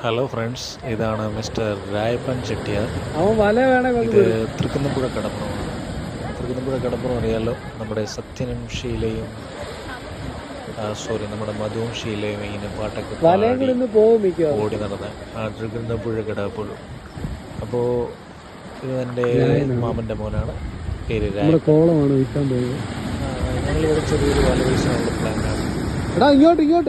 Hello friends, ഇതാണ് mister Rayappan Chettiar. ഇത് തൃക്കുന്നപ്പുഴ കടപ്പുറമാണ്. തൃക്കുന്നപ്പുഴ കടപ്പുറം അറിയാലോ, നമ്മുടെ സത്യനും ഷീലയും നമ്മുടെ മധുവും ഷീലയും ഇങ്ങനെ പാട്ടൊക്കെ പാടി ഓടി നടന്ന ആ തൃക്കുന്നപ്പുഴ കടപ്പുഴം. അപ്പോൾ ഇത് എൻ്റെ മാമൻ്റെ മോനാണ്, പേര് രായപ്പൻ. ഞങ്ങളിവിടെ ചെറിയൊരു വല വീശാനുള്ള പ്ലാനാണ്.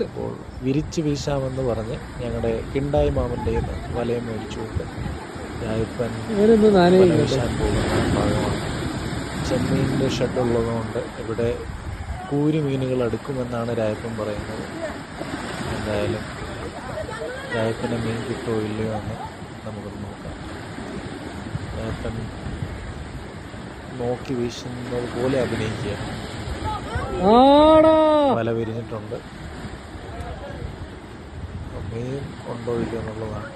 അപ്പോൾ വിരിച്ച് വീശാമെന്ന് പറഞ്ഞ് ഞങ്ങളുടെ കിണ്ടായി മാമൻ്റെ വലയം മേടിച്ചുകൊണ്ട് രായപ്പൻ വല വീശാൻ പോകുന്ന ഭാഗമാണ്. ചെമ്മീനിൻ്റെ ഷെഡുള്ളതുകൊണ്ട് ഇവിടെ കൂരി മീനുകൾ അടുക്കുമെന്നാണ് രായപ്പൻ പറയുന്നത്. എന്തായാലും രായപ്പന് മീൻ കിട്ടുമോ ഇല്ലയോ എന്ന് നമുക്കൊന്ന് നോക്കാം. രായപ്പൻ നോക്കി വീശുന്നത് പോലെ അഭിനയിക്കുക. വല വിരിഞ്ഞിട്ടുണ്ട്, മീൻ ഉണ്ടോ ഇല്ലയോ എന്നുള്ളതാണ്.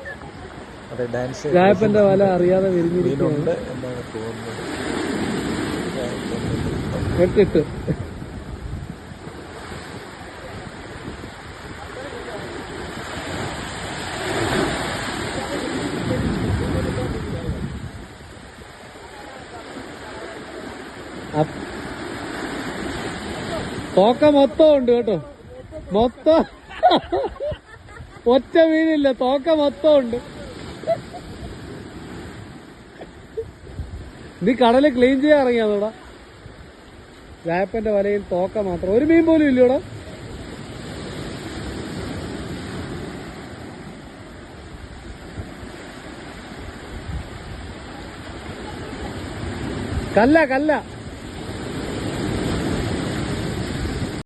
അതെ, ഡാൻസ് രായപ്പന്റെ വല അറിയാതെ മീനുണ്ട് എന്നാണ് തോന്നുന്നത്. തോക്ക മൊത്തം ഉണ്ട് കേട്ടോ, മൊത്തം ഒറ്റ മീനില്ല, തോക്ക മൊത്തം ഉണ്ട്. നീ കടല് ക്ലീൻ ചെയ്യാൻ ഇറങ്ങിയാതോടാ. രായപ്പന്റെ വലയിൽ തോക്ക മാത്രം, ഒരു മീൻ പോലും ഇല്ലയോടാ. കല്ല